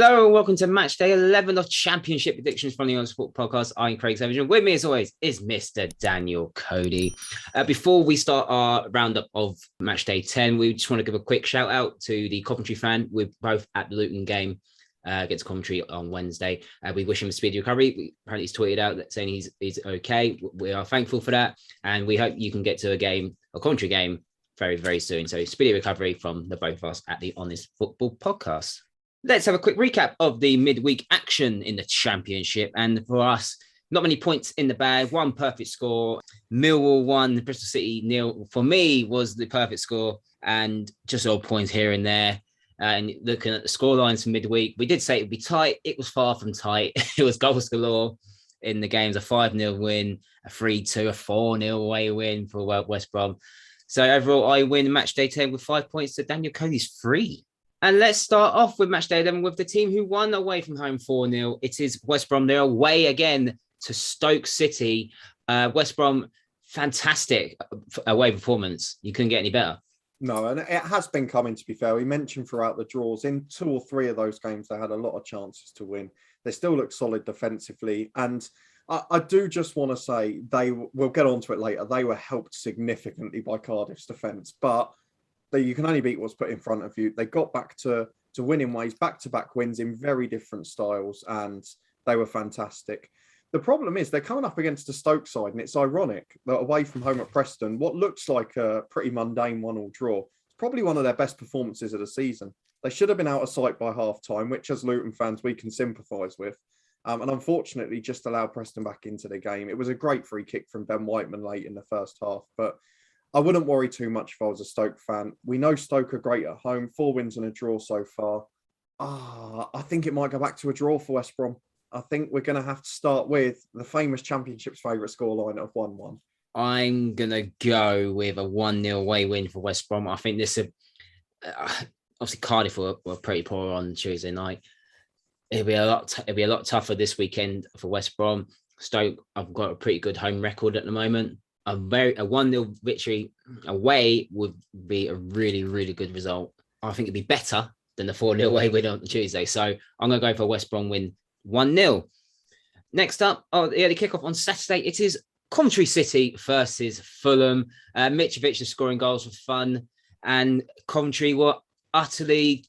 Hello and welcome to Matchday 11 of Championship Predictions from the On Sport Podcast. I'm Craig Savage, and with me as always is Mr. Daniel Cody. Before we start our roundup of Matchday 10, we just want to give a quick shout out to the Coventry fan. We're both at the Luton game against Coventry on Wednesday. We wish him a speedy recovery. Apparently he's tweeted out that saying he's okay. We are thankful for that, and we hope you can get to a Coventry game very, very soon. So speedy recovery from the both of us at the Honest Football Podcast. Let's have a quick recap of the midweek action in the Championship. And for us, not many points in the bag, one perfect score. Millwall 1, Bristol City 0. For me, was the perfect score, and just all points here and there. And looking at the scorelines for midweek, we did say it would be tight. It was far from tight. It was goals galore in the games, a 5-0 win, a 3-2, a 4-0 away win for West Brom. So overall, I win match day 10 with 5 points to Daniel Cody's 3. And let's start off with matchday 11 with the team who won away from home 4-0. It is West Brom. They're away again to Stoke City. West Brom, fantastic away performance. You couldn't get any better. No, and it has been coming, to be fair. We mentioned throughout the draws, in 2 or 3 of those games, they had a lot of chances to win. They still look solid defensively. And I do just want to say, we'll get onto it later, they were helped significantly by Cardiff's defence. But you can only beat what's put in front of you. They got back to winning ways, back-to-back wins in very different styles, and they were fantastic. The problem is they're coming up against a Stoke side, and it's ironic that away from home at Preston, what looks like a pretty mundane 1-1 draw, it's probably one of their best performances of the season. They should have been out of sight by half-time, which as Luton fans, we can sympathise with. And unfortunately, just allowed Preston back into the game. It was a great free kick from Ben Whiteman late in the first half, but I wouldn't worry too much if I was a Stoke fan. We know Stoke are great at home, 4 wins and a draw so far. I think it might go back to a draw for West Brom. I think we're going to have to start with the famous Championship's favourite scoreline of 1-1. I'm going to go with a 1-0 away win for West Brom. I think this is obviously Cardiff were pretty poor on Tuesday night. It'll be a lot tougher this weekend for West Brom. Stoke, I've got a pretty good home record at the moment. A 1-0 victory away would be a really, really good result. I think it'd be better than the 4-0 away win on Tuesday. So I'm going to go for a West Brom win 1-0. Next up, the kickoff on Saturday. It is Coventry City versus Fulham. Mitrovic is scoring goals for fun. And Coventry were utterly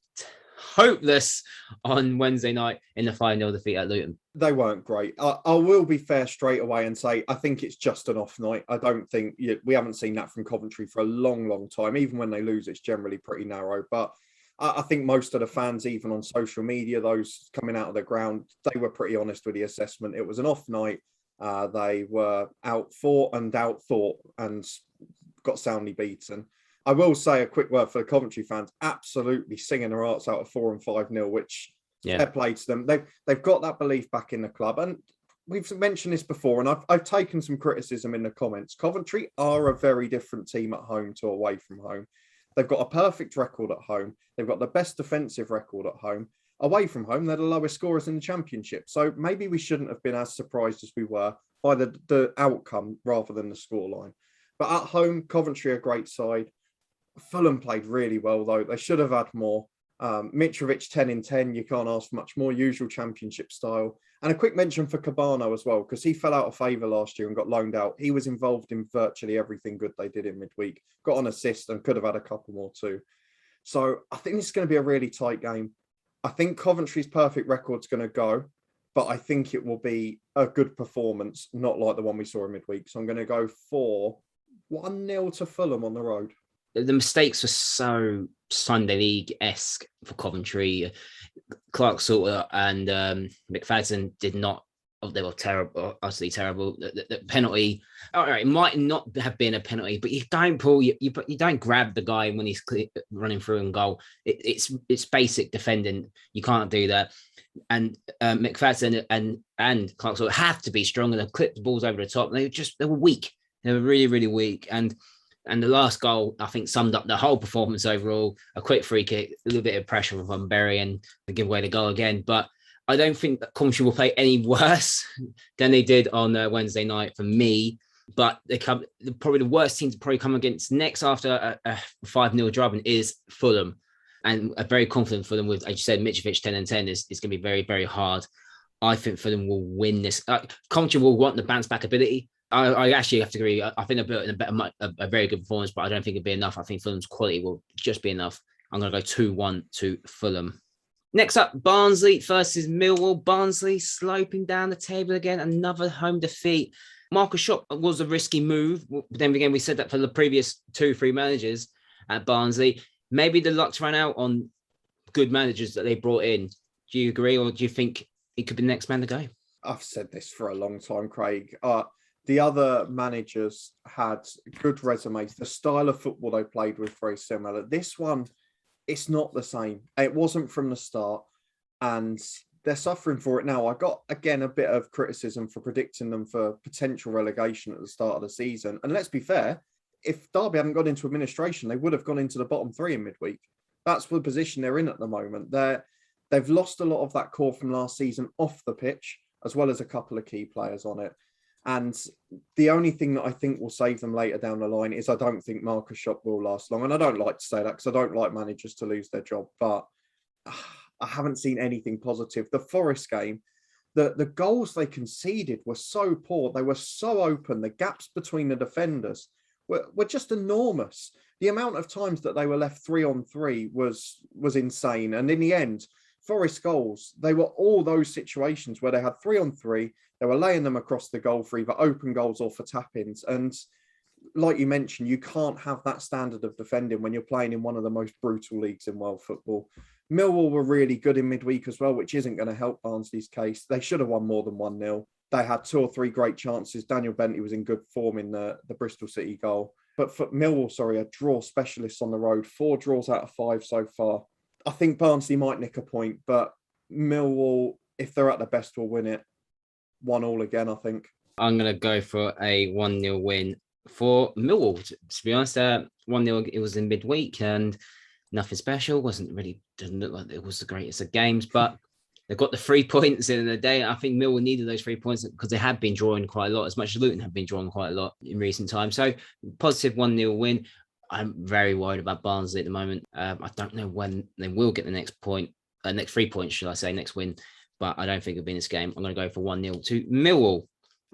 hopeless on Wednesday night in the 5-0 defeat at Luton. They weren't great. I will be fair straight away and say I think it's just an off night. I don't think we haven't seen that from Coventry for a long, long time. Even when they lose, it's generally pretty narrow. But I think most of the fans, even on social media, those coming out of the ground, they were pretty honest with the assessment. It was an off night. They were outfought and outthought and got soundly beaten. I will say a quick word for the Coventry fans, absolutely singing their hearts out of 4 and 5-0, which fair play to them. They've got that belief back in the club. And we've mentioned this before, and I've taken some criticism in the comments. Coventry are a very different team at home to away from home. They've got a perfect record at home. They've got the best defensive record at home. Away from home, they're the lowest scorers in the Championship. So maybe we shouldn't have been as surprised as we were by the outcome rather than the scoreline. But at home, Coventry are a great side. Fulham played really well, though. They should have had more. Mitrovic 10 in 10. You can't ask for much more. Usual Championship style. And a quick mention for Cabano as well, because he fell out of favour last year and got loaned out. He was involved in virtually everything good they did in midweek. Got an assist and could have had a couple more too. So I think this is going to be a really tight game. I think Coventry's perfect record's going to go, but I think it will be a good performance, not like the one we saw in midweek. So I'm going to go for 1-0 to Fulham on the road. The mistakes were so Sunday League-esque for Coventry. Clark Salter and McFadden did not. They were terrible, utterly terrible. The penalty, all right, it might not have been a penalty, but you don't pull, you don't grab the guy when he's running through and goal. It's basic defending. You can't do that. And McFadden and Clark Salter have to be strong and clip the balls over the top. They were weak. They were really, really weak. And the last goal, I think, summed up the whole performance overall. A quick free kick, a little bit of pressure from Berry, and they give away the goal again. But I don't think that Coventry will play any worse than they did on Wednesday night for me. But probably the worst team to probably come against next after a 5-0 drubbing is Fulham. And I'm very confident for them with, as you said, Mitrovic 10 and 10 is going to be very, very hard. I think Fulham will win this. Coventry will want the bounce back ability. I actually have to agree. I think they're built in a very good performance, but I don't think it'll be enough. I think Fulham's quality will just be enough. I'm going to go 2-1 to Fulham. Next up, Barnsley versus Millwall. Barnsley sloping down the table again. Another home defeat. Marcus Schopp was a risky move. But then again, we said that for the previous 2-3 managers at Barnsley. Maybe the luck's ran out on good managers that they brought in. Do you agree, or do you think he could be the next man to go? I've said this for a long time, Craig. The other managers had good resumes. The style of football they played was very similar. This one, it's not the same. It wasn't from the start, and they're suffering for it now. I got, again, a bit of criticism for predicting them for potential relegation at the start of the season. And let's be fair, if Derby hadn't gone into administration, they would have gone into the bottom 3 in midweek. That's the position they're in at the moment. They've lost a lot of that core from last season off the pitch, as well as a couple of key players on it. And the only thing that I think will save them later down the line is I don't think Marcus Schopp will last long. And I don't like to say that because I don't like managers to lose their job, but I haven't seen anything positive. The Forest game, the goals they conceded were so poor. They were so open. The gaps between the defenders were just enormous. The amount of times that they were left 3-on-3 was insane. And in the end, Forest goals, they were all those situations where they had 3-on-3, they were laying them across the goal for either open goals or for tap-ins. And like you mentioned, you can't have that standard of defending when you're playing in one of the most brutal leagues in world football. Millwall were really good in midweek as well, which isn't going to help Barnsley's case. They should have won more than 1-0. They had 2 or 3 great chances. Daniel Bentley was in good form in the Bristol City goal. But for Millwall, a draw specialist on the road, 4 draws out of 5 so far. I think Barnsley might nick a point, but Millwall, if they're at their best, will win it. 1-1 again, I think. I'm going to go for a 1-0 win for Millwall. To be honest, 1-0, it was in midweek and nothing special. Doesn't look like it was the greatest of games, but they've got the 3 points in the day. I think Millwall needed those 3 points because they have been drawing quite a lot, as much as Luton have been drawing quite a lot in recent times. So positive 1-0 win. I'm very worried about Barnsley at the moment. I don't know when they will get the next 3 points, should I say, next win. But I don't think it'll be in this game. I'm going to go for 1-0 to Millwall.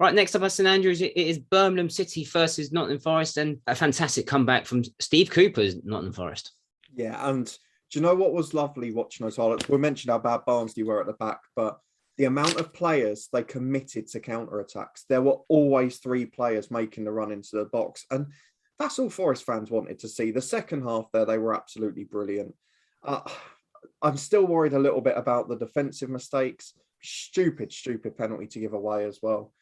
Right, next up at St Andrews, it is Birmingham City versus Nottingham Forest, and a fantastic comeback from Steve Cooper's Nottingham Forest. Yeah, and do you know what was lovely watching those highlights? We mentioned how bad Barnsley were at the back, but the amount of players they committed to counter-attacks, there were always 3 players making the run into the box. And that's all Forest fans wanted to see. The second half there, they were absolutely brilliant. I'm still worried a little bit about the defensive mistakes. Stupid penalty to give away as well.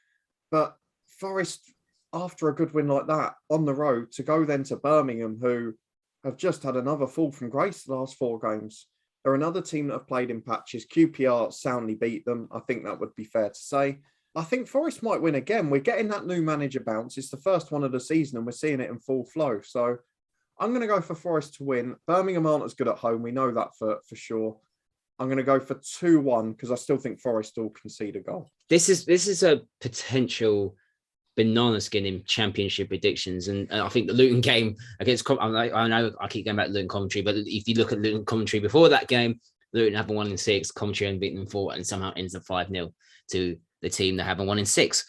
But Forest, after a good win like that, on the road, to go then to Birmingham, who have just had another fall from grace the last 4 games. They're another team that have played in patches. QPR soundly beat them. I think that would be fair to say. I think Forest might win again. We're getting that new manager bounce. It's the first one of the season and we're seeing it in full flow. So I'm going to go for Forest to win. Birmingham aren't as good at home. We know that for sure. I'm going to go for 2-1 because I still think Forest will concede a goal. This is a potential banana skin in championship predictions. And I think the Luton game against, I know I keep going back to Luton Coventry, but if you look at Luton Coventry before that game, Luton haven't won in 6, Coventry and beaten them 4, and somehow ends up 5-0 to the team that haven't won in 6.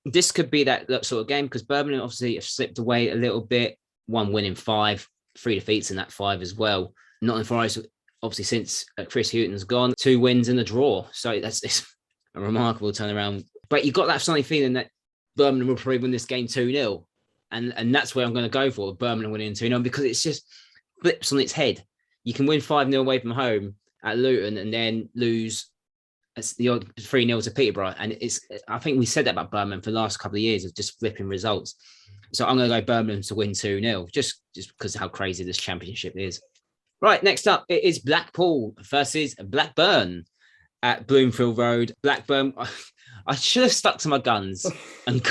This could be that sort of game because Birmingham obviously have slipped away a little bit. 1 win in 5, 3 defeats in that 5 as well. Nottingham Forest, obviously since Chris Hughton's gone, 2 wins and a draw. So it's a remarkable turnaround. But you got that funny feeling that Birmingham will probably win this game 2-0. And that's where I'm going to go for, Birmingham winning 2-0, because it's just flips on its head. You can win 5-0 away from home at Luton and then lose the odd 3-0 to Peterborough. And I think we said that about Birmingham for the last couple of years of just flipping results. So I'm going to go Birmingham to win 2-0, just because of how crazy this championship is. Right, next up, it is Blackpool versus Blackburn at Bloomfield Road. Blackburn, I should have stuck to my guns and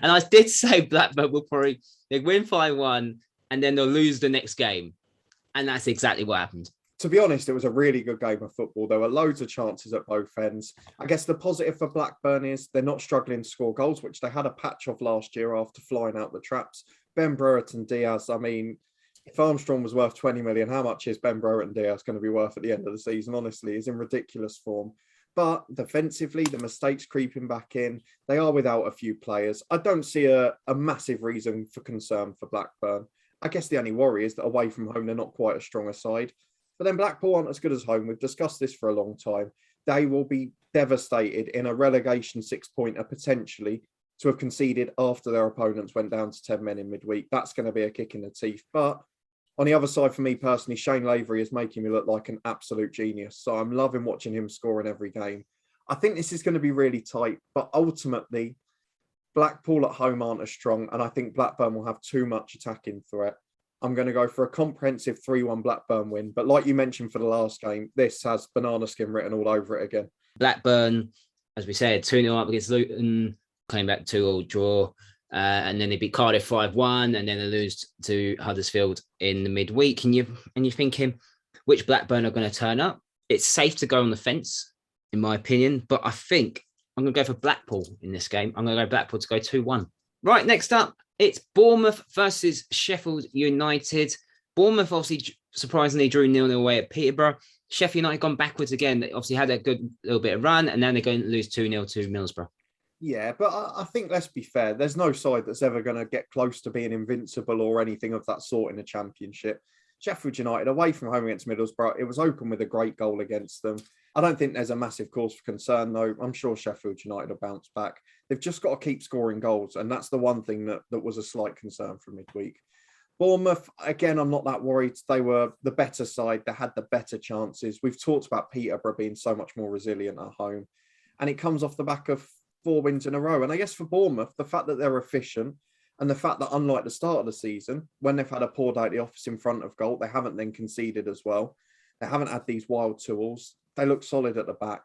I did say Blackburn will probably win 5-1 and then they'll lose the next game. And that's exactly what happened. To be honest, it was a really good game of football. There were loads of chances at both ends. I guess the positive for Blackburn is they're not struggling to score goals, which they had a patch of last year after flying out the traps. Ben Brereton Diaz, I mean, If Armstrong was worth 20 million, how much is Ben Brereton Diaz going to be worth at the end of the season? Honestly, he's in ridiculous form. But defensively, the mistakes creeping back in. They are without a few players. I don't see a massive reason for concern for Blackburn. I guess the only worry is that away from home, they're not quite as strong a side. But then Blackpool aren't as good as home. We've discussed this for a long time. They will be devastated in a relegation 6-pointer potentially to have conceded after their opponents went down to 10 men in midweek. That's going to be a kick in the teeth. But on the other side, for me personally, Shane Lavery is making me look like an absolute genius. So I'm loving watching him score in every game. I think this is going to be really tight, but ultimately, Blackpool at home aren't as strong, and I think Blackburn will have too much attacking threat. I'm going to go for a comprehensive 3-1 Blackburn win. But like you mentioned for the last game, this has banana skin written all over it again. Blackburn, as we said, 2-0 up against Luton, came back 2-2 draw. And then they beat Cardiff 5-1, and then they lose to Huddersfield in the midweek. And you're thinking, which Blackburn are going to turn up? It's safe to go on the fence, in my opinion, but I think I'm going to go for Blackpool in this game. I'm going to go Blackpool to go 2-1. Right, next up, it's Bournemouth versus Sheffield United. Bournemouth obviously surprisingly drew 0-0 away at Peterborough. Sheffield United gone backwards again. They obviously had a good little bit of run, and then they're going to lose 2-0 to Middlesbrough. Yeah, but I think, let's be fair, there's no side that's ever going to get close to being invincible or anything of that sort in the Championship. Sheffield United, away from home against Middlesbrough, it was open with a great goal against them. I don't think there's a massive cause for concern, though. I'm sure Sheffield United will bounce back. They've just got to keep scoring goals, and that's the one thing that was a slight concern from midweek. Bournemouth, again, I'm not that worried. They were the better side. They had the better chances. We've talked about Peterborough being so much more resilient at home, and it comes off the back of 4 wins in a row. And I guess for Bournemouth, the fact that they're efficient and the fact that unlike the start of the season, when they've had a poor day at the office in front of goal, they haven't then conceded as well. They haven't had these wild tools. They look solid at the back.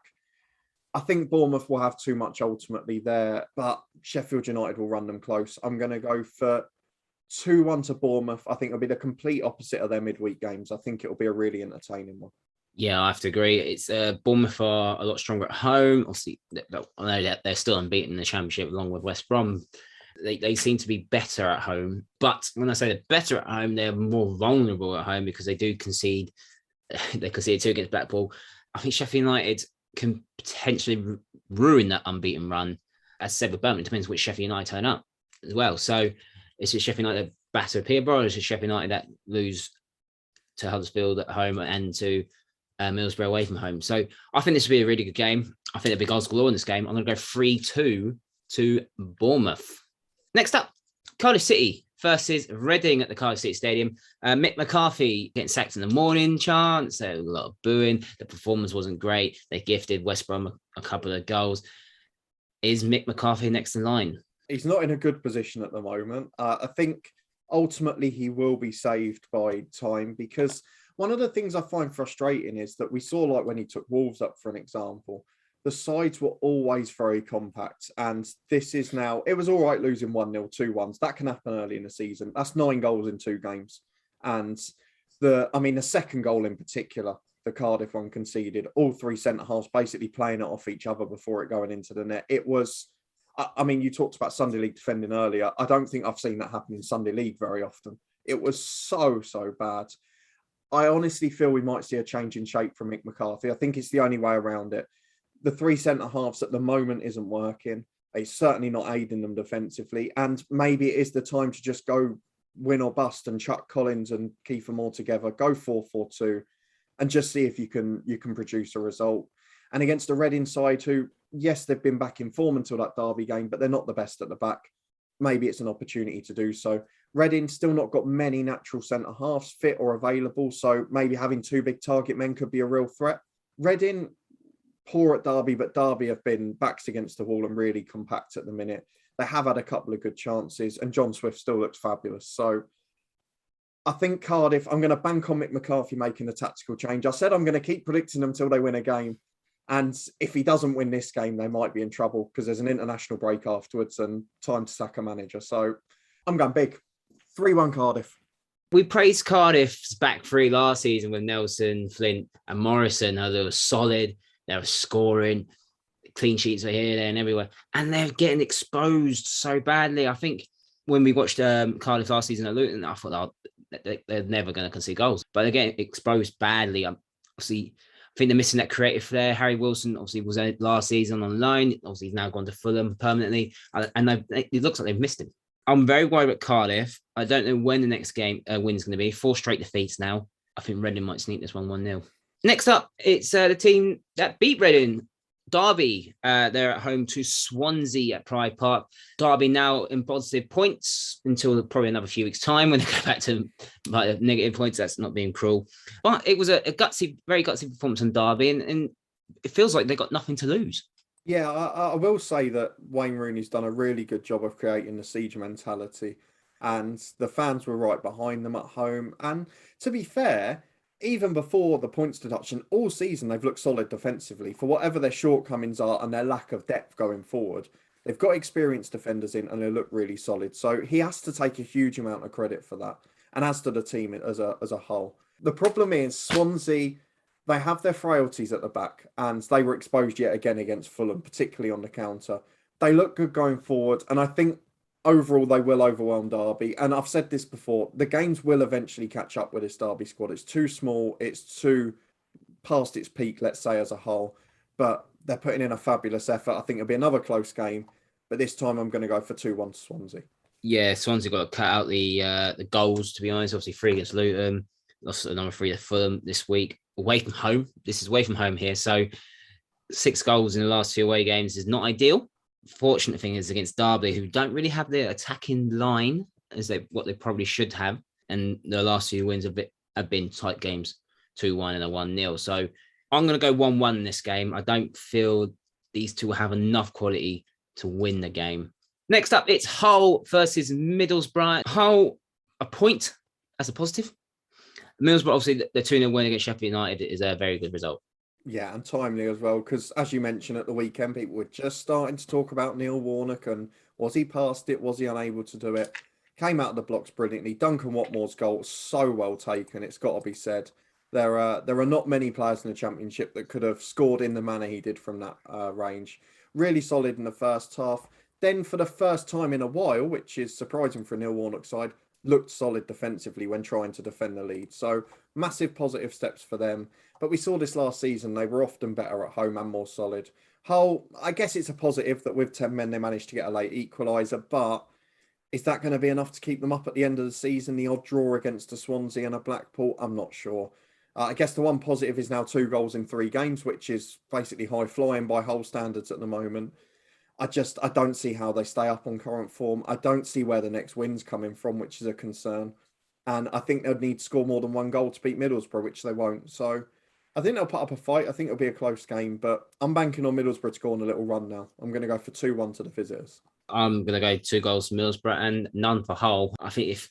I think Bournemouth will have too much ultimately there, but Sheffield United will run them close. I'm going to go for 2-1 to Bournemouth. I think it'll be the complete opposite of their midweek games. I think it'll be a really entertaining one. Yeah, I have to agree. It's Bournemouth are a lot stronger at home. Obviously, I know that they're still unbeaten in the Championship along with West Brom. They seem to be better at home. But when I say they're better at home, they're more vulnerable at home because they do concede. They conceded 2 against Blackpool. I think Sheffield United can potentially ruin that unbeaten run. As said with Birmingham, it depends which Sheffield United turn up as well. So it's just Sheffield United that batter Peterborough, or is it Sheffield United that lose to Huddersfield at home and to Middlesbrough away from home. So I think this will be a really good game. I think there'll be goals galore in this game. I'm going to go 3-2 to Bournemouth. Next up, Cardiff City versus Reading at the Cardiff City Stadium. Mick McCarthy getting sacked in the morning chants. There was a lot of booing. The performance wasn't great. They gifted West Brom a couple of goals. Is Mick McCarthy next in line? He's not in a good position at the moment. I think ultimately he will be saved by time, because one of the things I find frustrating is that we saw, like when he took Wolves up for an example, the sides were always very compact. And this is now, it was all right losing 1-0, 2-1s. That can happen early in the season. That's 9 goals in 2 games. And the second goal in particular, the Cardiff one conceded, all 3 centre-halves basically playing it off each other before it going into the net. It was, you talked about Sunday League defending earlier. I don't think I've seen that happen in Sunday League very often. It was so bad. I honestly feel we might see a change in shape from Mick McCarthy. I think it's the only way around it. The 3 centre-halves at the moment isn't working. It's certainly not aiding them defensively. And maybe it is the time to just go win or bust and chuck Collins and Kiefer Moore together, go 4-4-2, and just see if you can produce a result. And against the Reading side, who, yes, they've been back in form until that Derby game, but they're not the best at the back. Maybe it's an opportunity to do so. Reading still not got many natural centre-halves fit or available, so maybe having 2 big target men could be a real threat. Reading, poor at Derby, but Derby have been backs against the wall and really compact at the minute. They have had a couple of good chances, and John Swift still looks fabulous. So I think Cardiff, I'm going to bank on Mick McCarthy making a tactical change. I said I'm going to keep predicting them until they win a game. And if he doesn't win this game, they might be in trouble because there's an international break afterwards and time to sack a manager. So I'm going big. 3-1 Cardiff. We praised Cardiff's back 3 last season with Nelson, Flint and Morrison. How they were solid. They were scoring. Clean sheets were here, there and everywhere. And they're getting exposed so badly. I think when we watched Cardiff last season at Luton, I thought they're never going to concede goals. But again, exposed badly. Obviously, I think they're missing that creative flair. Harry Wilson obviously was last season on loan. Obviously, he's now gone to Fulham permanently, and it looks like they've missed him. I'm very worried about Cardiff. I don't know when the next game win is going to be. 4 straight defeats now. I think Reading might sneak this one 1-0. Next up, it's the team that beat Reading, Derby. They're at home to Swansea at Pride Park. Derby now in positive points until probably another few weeks' time when they go back to negative points. That's not being cruel. But it was a gutsy, very gutsy performance on Derby, and it feels like they've got nothing to lose. Yeah, I will say that Wayne Rooney's done a really good job of creating the siege mentality, and the fans were right behind them at home. And to be fair, even before the points deduction, all season they've looked solid defensively for whatever their shortcomings are and their lack of depth going forward. They've got experienced defenders in and they look really solid. So he has to take a huge amount of credit for that, and as to the team as a whole. The problem is Swansea, they have their frailties at the back, and they were exposed yet again against Fulham, particularly on the counter. They look good going forward, and I think overall they will overwhelm Derby. And I've said this before, the games will eventually catch up with this Derby squad. It's too small, it's too past its peak, let's say, as a whole. But they're putting in a fabulous effort. I think it'll be another close game, but this time I'm going to go for 2-1 to Swansea. Yeah, Swansea got to cut out the goals, to be honest. Obviously 3 against Luton, lost another 3 to Fulham this week. Away from home. This is away from home here. So 6 goals in the last 2 away games is not ideal. Fortunate thing is against Derby, who don't really have their attacking line as what they probably should have. And the last few wins have been tight games, 2-1 and a 1-0. So I'm going to go 1-1 in this game. I don't feel these two will have enough quality to win the game. Next up, it's Hull versus Middlesbrough. Hull, a point. That's a positive. Middlesbrough, obviously, the 2-0 win against Sheffield United is a very good result. Yeah, and timely as well, because as you mentioned at the weekend, people were just starting to talk about Neil Warnock and was he past it? Was he unable to do it? Came out of the blocks brilliantly. Duncan Watmore's goal, so well taken, it's got to be said. There are not many players in the Championship that could have scored in the manner he did from that range. Really solid in the first half. Then for the first time in a while, which is surprising for a Neil Warnock side, looked solid defensively when trying to defend the lead. So massive positive steps for them. But we saw this last season, they were often better at home and more solid. Hull, I guess it's a positive that with 10 men, they managed to get a late equaliser, but is that going to be enough to keep them up at the end of the season? The odd draw against a Swansea and a Blackpool? I'm not sure. I guess the one positive is now 2 goals in 3 games, which is basically high flying by Hull standards at the moment. I don't see how they stay up on current form. I don't see where the next win's coming from, which is a concern. And I think they'd need to score more than 1 goal to beat Middlesbrough, which they won't. So I think they'll put up a fight. I think it'll be a close game, but I'm banking on Middlesbrough to go on a little run now. I'm going to go for 2-1 to the visitors. I'm going to go 2 goals for Middlesbrough and none for Hull. I think if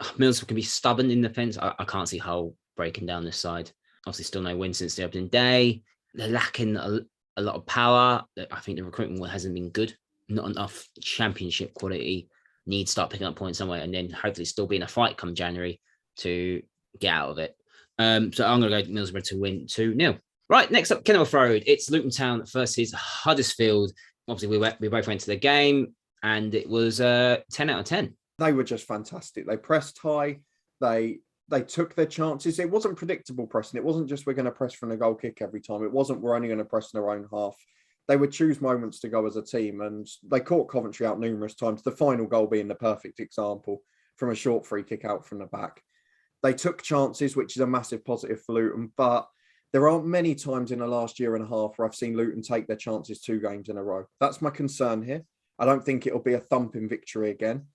Middlesbrough can be stubborn in defence, I can't see Hull breaking down this side. Obviously, still no win since the opening day. They're lacking a lot of power. I think the recruitment hasn't been good. Not enough Championship quality. Need to start picking up points somewhere and then hopefully still be in a fight come January to get out of it. So I'm going to go Middlesbrough to win 2-0. Right, next up, Kenilworth Road. It's Luton Town versus Huddersfield. Obviously, we both went to the game and it was 10 out of 10. They were just fantastic. They pressed high. They took their chances. It wasn't predictable pressing. It wasn't just we're going to press from the goal kick every time. It wasn't we're only going to press in our own half. They would choose moments to go as a team, and they caught Coventry out numerous times, the final goal being the perfect example from a short free kick out from the back. They took chances, which is a massive positive for Luton, but there aren't many times in the last year and a half where I've seen Luton take their chances 2 games in a row. That's my concern here. I don't think it'll be a thumping victory again.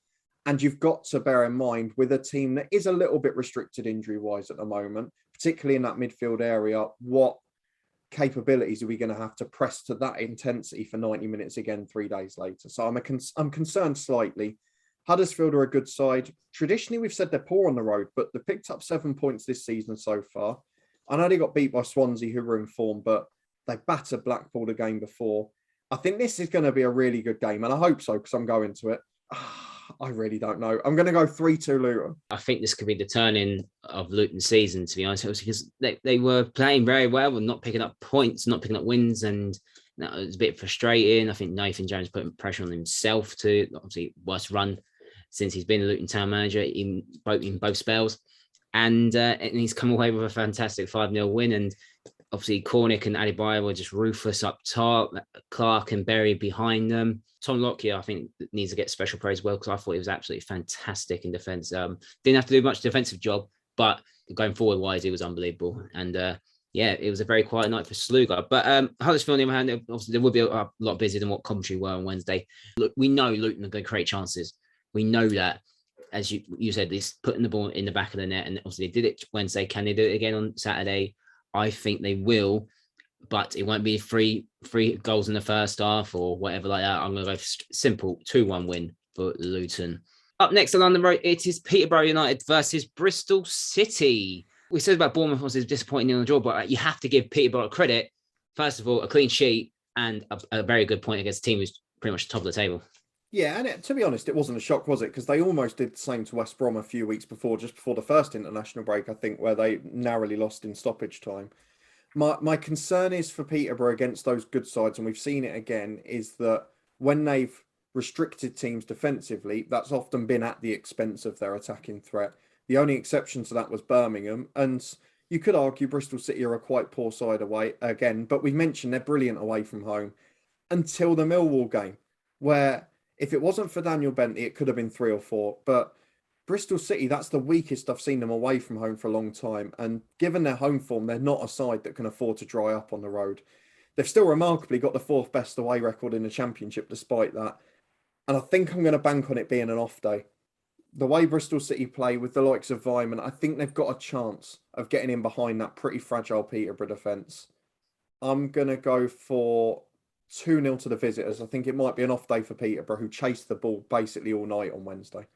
And you've got to bear in mind with a team that is a little bit restricted injury-wise at the moment, particularly in that midfield area, what capabilities are we going to have to press to that intensity for 90 minutes again 3 days later? So I'm concerned slightly. Huddersfield are a good side. Traditionally, we've said they're poor on the road, but they picked up 7 points this season so far. I know they got beat by Swansea, who were in form, but they battered Blackpool the game before. I think this is going to be a really good game, and I hope so because I'm going to it. I really don't know. I'm going to go 3-2 Luton. I think this could be the turning of Luton's season, to be honest, because they were playing very well and not picking up points, not picking up wins, and it was a bit frustrating. I think Nathan Jones putting pressure on himself to obviously worst run since he's been a Luton Town manager in both spells. And he's come away with a fantastic 5-0 win. And obviously, Cornick and Adebayo were just ruthless up top. Clark and Berry behind them. Tom Lockyer, I think, needs to get special praise well, because I thought he was absolutely fantastic in defence. Didn't have to do much defensive job, but going forward-wise, he was unbelievable. And it was a very quiet night for Sluga. But Huddersfield, on the other hand, obviously, they would be a lot busier than what Coventry were on Wednesday. Look, we know Luton are going to create chances. We know that. As you said, he's putting the ball in the back of the net, and obviously they did it Wednesday. Can they do it again on Saturday? I think they will, but it won't be three goals in the first half or whatever like that. I'm going to go simple 2-1 win for Luton. Up next on London Road, it is Peterborough United versus Bristol City. We said about Bournemouth was disappointing in the draw, but you have to give Peterborough credit. First of all, a clean sheet and a very good point against a team who's pretty much top of the table. Yeah, and to be honest, it wasn't a shock, was it? Because they almost did the same to West Brom a few weeks before, just before the first international break, I think, where they narrowly lost in stoppage time. My concern is for Peterborough against those good sides, and we've seen it again, is that when they've restricted teams defensively, that's often been at the expense of their attacking threat. The only exception to that was Birmingham, and you could argue Bristol City are a quite poor side away again, but we mentioned they're brilliant away from home until the Millwall game, where if it wasn't for Daniel Bentley, it could have been 3 or 4. But Bristol City, that's the weakest I've seen them away from home for a long time. And given their home form, they're not a side that can afford to dry up on the road. They've still remarkably got the 4th best away record in the Championship despite that. And I think I'm going to bank on it being an off day. The way Bristol City play with the likes of Vyman, I think they've got a chance of getting in behind that pretty fragile Peterborough defence. I'm going to go for 2-0 to the visitors. I think it might be an off day for Peterborough, who chased the ball basically all night on Wednesday.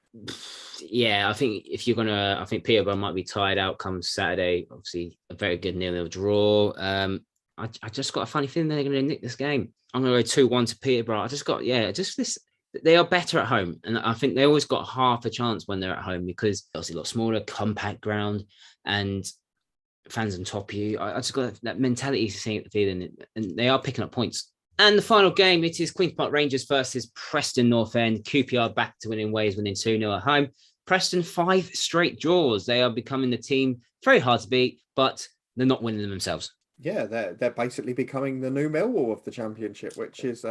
Yeah, I think I think Peterborough might be tired out come Saturday. Obviously, a very good 0-0 draw. I just got a funny feeling they're going to nick this game. I'm going to go 2-1 to Peterborough. They are better at home. And I think they always got half a chance when they're at home, because obviously a lot smaller, compact ground, and fans on top of you. I just got that mentality, feeling, and they are picking up points. And the final game, it is Queen's Park Rangers versus Preston North End. QPR back to winning ways, winning 2-0 at home. Preston 5 straight draws. They are becoming the team very hard to beat, but they're not winning them themselves. Yeah, they're basically becoming the new Millwall of the Championship, which is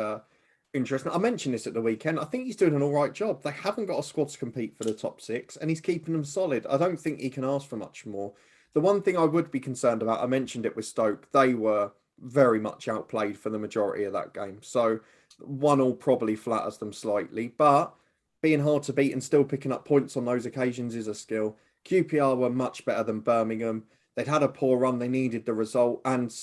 interesting. I mentioned this at the weekend. I think he's doing an all right job. They haven't got a squad to compete for the top 6, and he's keeping them solid. I don't think he can ask for much more. The one thing I would be concerned about, I mentioned it with Stoke, they were very much outplayed for the majority of that game. So 1-1 probably flatters them slightly, but being hard to beat and still picking up points on those occasions is a skill. QPR were much better than Birmingham. They'd had a poor run. They needed the result, and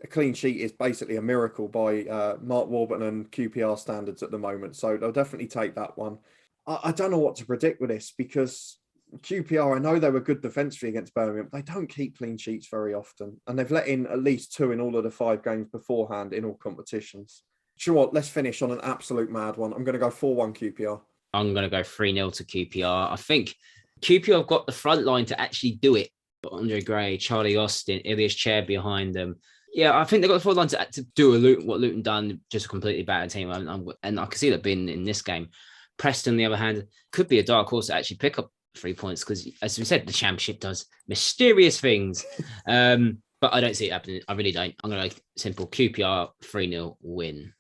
a clean sheet is basically a miracle by Mark Warburton and QPR standards at the moment. So they'll definitely take that one. I don't know what to predict with this, because QPR, I know they were good defensively against Birmingham. They don't keep clean sheets very often, and they've let in at least 2 in all of the 5 games beforehand in all competitions. Do you know what? Let's finish on an absolute mad one. I'm going to go 4-1 QPR. I'm going to go 3-0 to QPR. I think QPR have got the front line to actually do it. Andre Gray, Charlie Austin, Ilias Chair behind them. Yeah, I think they've got the front line to do what Luton done, just a completely battered team. And I can see that being in this game. Preston, on the other hand, could be a dark horse to actually pick up 3 points, because, as we said, the Championship does mysterious things. But I don't see it happening. I really don't. I'm going to go simple QPR 3-0 win.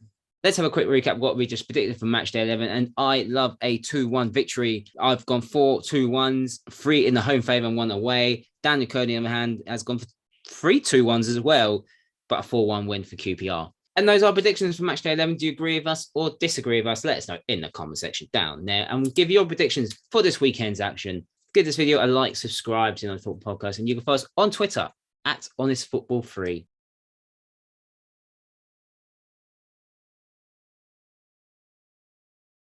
Let's have a quick recap of what we just predicted for matchday 11. And I love a 2-1 victory. I've gone 4 2-1s, 3 in the home favour and 1 away. Daniel Cody, on the other hand, has gone for 3 2-1s as well, but a 4-1 win for QPR. And those are predictions for matchday 11. Do you agree with us or disagree with us? Let us know in the comment section down there, and we'll give your predictions for this weekend's action. Give this video a like, subscribe to the Football Podcast, and you can follow us on Twitter @HonestFootball3.